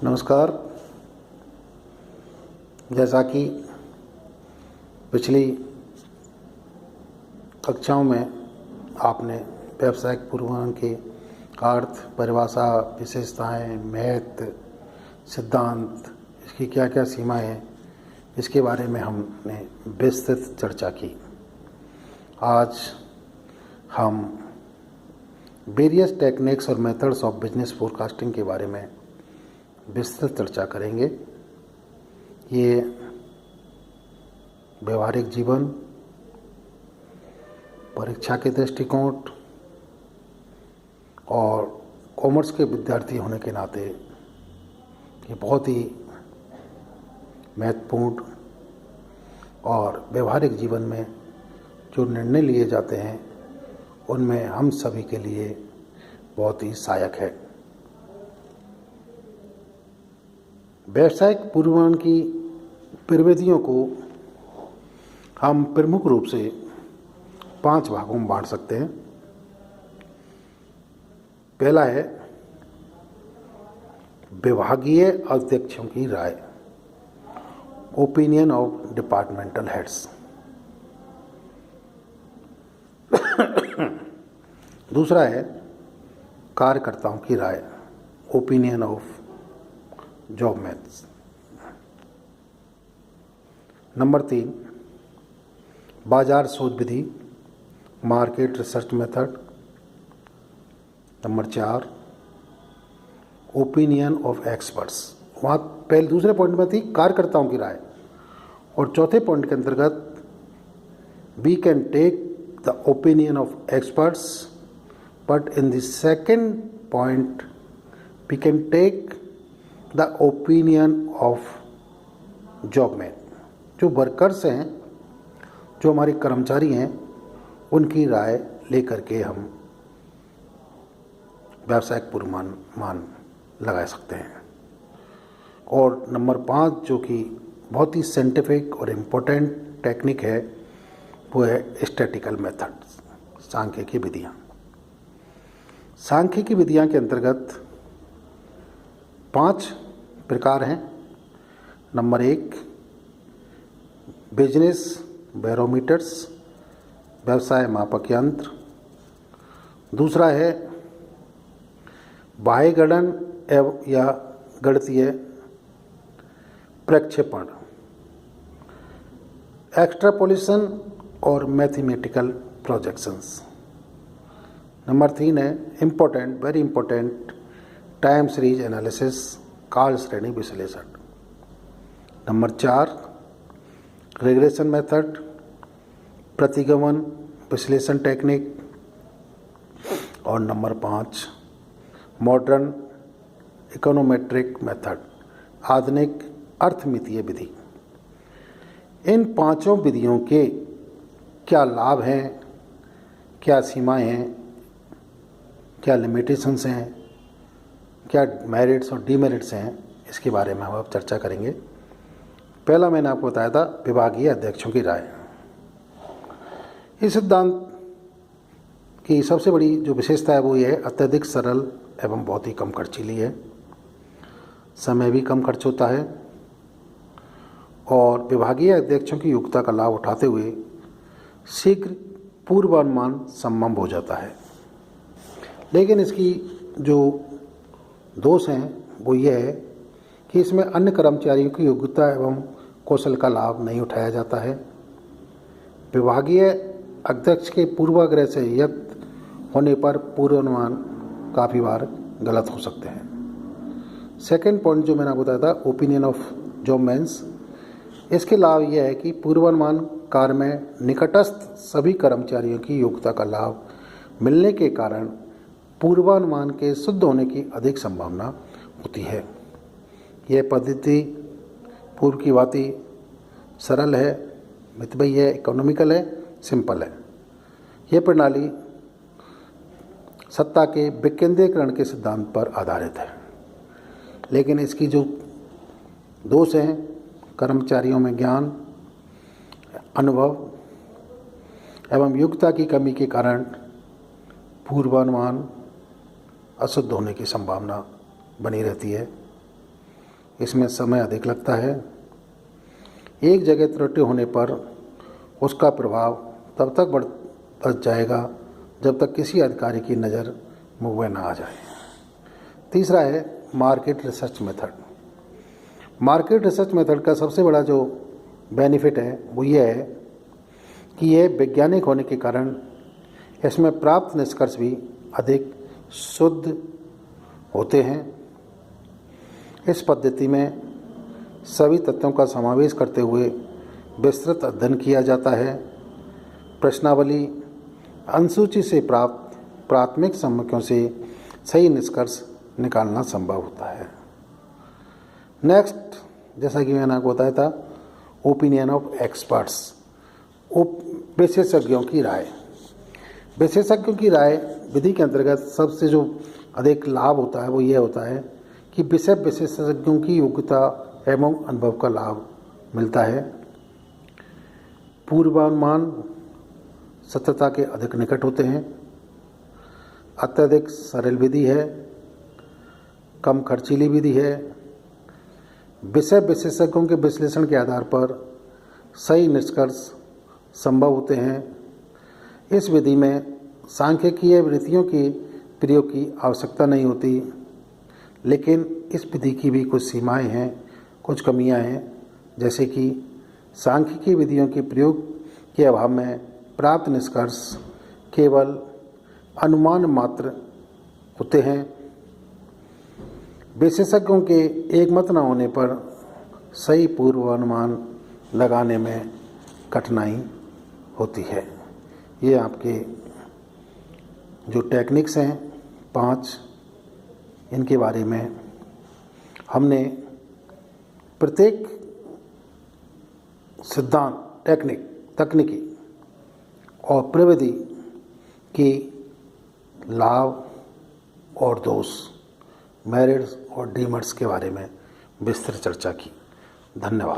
नमस्कार। जैसा कि पिछली कक्षाओं में आपने व्यावसायिक पूर्वानुमान के अर्थ, परिभाषा, विशेषताएं, महत्व, सिद्धांत, इसकी क्या क्या सीमाएं हैं, इसके बारे में हमने विस्तृत चर्चा की। आज हम वेरियस टेक्निक्स और मेथड्स ऑफ बिजनेस फोरकास्टिंग के बारे में विस्तृत चर्चा करेंगे। ये व्यवहारिक जीवन, परीक्षा के दृष्टिकोण और कॉमर्स के विद्यार्थी होने के नाते ये बहुत ही महत्वपूर्ण और व्यवहारिक जीवन में जो निर्णय लिए जाते हैं उनमें हम सभी के लिए बहुत ही सहायक है। व्यावसायिक पूर्वानुमान की प्रविधियों को हम प्रमुख रूप से 5 भागों में बांट सकते हैं। पहला है विभागीय अध्यक्षों की राय, ओपिनियन ऑफ डिपार्टमेंटल हेड्स। दूसरा है कार्यकर्ताओं की राय, opinion of job maths. Number 3 बाजार शोध विधि, market research method. Number 4 opinion of experts. वहाँ पहले दूसरे पॉइंट में थी कार्यकर्ताओं की राय, और चौथे पॉइंट के अंतर्गत we can take the opinion of experts, but in the second point we can take the opinion of job man. जो वर्कर्स हैं, जो हमारे कर्मचारी हैं, उनकी राय लेकर के हम व्यावसायिक पूर्वानुमान लगा सकते हैं। और नंबर 5 जो कि बहुत ही साइंटिफिक और इम्पोर्टेंट टेक्निक है, वो है स्टैटिकल मेथड्स, सांख्यिकी विधियाँ। सांख्यिकी विधियाँ के अंतर्गत 5 प्रकार हैं। नंबर 1 बिजनेस बैरोमीटर्स, व्यवसाय मापक यंत्र। दूसरा है बाह्य गणन एवं या गणितीय प्रक्षेपण, एक्सट्रापोलेशन और मैथमेटिकल प्रोजेक्शंस। नंबर 3 है important, very important, time series analysis, काल श्रेणी विश्लेषण। नंबर 4 रिग्रेशन मेथड, प्रतिगमन विश्लेषण टेक्निक। और नंबर 5 मॉडर्न इकोनोमेट्रिक मेथड, आधुनिक अर्थमितीय विधि। इन 5 विधियों के क्या लाभ हैं, क्या सीमाएं हैं, क्या लिमिटेशंस हैं, क्या मेरिट्स और डीमेरिट्स हैं, इसके बारे में हम अब चर्चा करेंगे। पहला मैंने आपको बताया था विभागीय अध्यक्षों की राय। इस सिद्धांत की सबसे बड़ी जो विशेषता है वो ये है अत्यधिक सरल एवं बहुत ही कम खर्चीली है, समय भी कम खर्च होता है और विभागीय अध्यक्षों की योग्यता का लाभ उठाते हुए शीघ्र पूर्वानुमान संभव हो जाता है। लेकिन इसकी जो दोष हैं वो ये है कि इसमें अन्य कर्मचारियों की योग्यता एवं कौशल का लाभ नहीं उठाया जाता है। विभागीय अध्यक्ष के पूर्वाग्रह से युक्त होने पर पूर्वानुमान काफ़ी बार गलत हो सकते हैं। सेकंड पॉइंट जो मैंने आपको बताया था ओपिनियन ऑफ जॉब मैन्स, इसके लाभ यह है कि पूर्वानुमान कार्य में निकटस्थ सभी कर्मचारियों की योग्यता का लाभ मिलने के कारण पूर्वानुमान के शुद्ध होने की अधिक संभावना होती है। यह पद्धति पूर्व की भांति सरल है, मितव्ययी है, इकोनॉमिकल है, सिंपल है। यह प्रणाली सत्ता के विकेंद्रीकरण के सिद्धांत पर आधारित है, लेकिन इसकी जो दोष हैं कर्मचारियों में ज्ञान, अनुभव एवं योग्यता की कमी के कारण पूर्वानुमान अशुद्ध होने की संभावना बनी रहती है। इसमें समय अधिक लगता है। एक जगह त्रुटि होने पर उसका प्रभाव तब तक बढ़ जाएगा जब तक किसी अधिकारी की नज़र मुँह में ना आ जाए। तीसरा है market research method. Market research method का सबसे बड़ा जो बेनिफिट है वो ये है कि यह वैज्ञानिक होने के कारण इसमें प्राप्त निष्कर्ष भी अधिक शुद्ध होते हैं। इस पद्धति में सभी तथ्यों का समावेश करते हुए विस्तृत अध्ययन किया जाता है। प्रश्नावली अनुसूची से प्राप्त प्राथमिक सम्मुखों से सही निष्कर्ष निकालना संभव होता है। नेक्स्ट, जैसा कि मैंने आपको बताया था, ओपिनियन ऑफ एक्सपर्ट्स, विशेषज्ञों की राय। विशेषज्ञों की राय विधि के अंतर्गत सबसे जो अधिक लाभ होता है वो ये होता है कि विषय विशेषज्ञों की योग्यता एवं अनुभव का लाभ मिलता है। पूर्वानुमान सत्यता के अधिक निकट होते हैं। अत्यधिक सरल विधि है, कम खर्चीली विधि है। विषय विशेषज्ञों के विश्लेषण के आधार पर सही निष्कर्ष संभव होते हैं। इस विधि में सांख्यिकीय वृत्तियों के प्रयोग की आवश्यकता नहीं होती, लेकिन इस विधि की भी कुछ सीमाएं हैं, कुछ कमियां हैं, जैसे कि सांख्यिकीय विधियों के प्रयोग के अभाव में प्राप्त निष्कर्ष केवल अनुमान मात्र होते हैं। विशेषज्ञों के एकमत न होने पर सही पूर्वानुमान लगाने में कठिनाई होती है। ये आपके जो टेक्निक्स हैं 5, इनके बारे में हमने प्रत्येक सिद्धांत, तकनीकी और प्रविधि की लाभ और दोष, मेरिट्स और डीमेरिट्स के बारे में विस्तृत चर्चा की। धन्यवाद।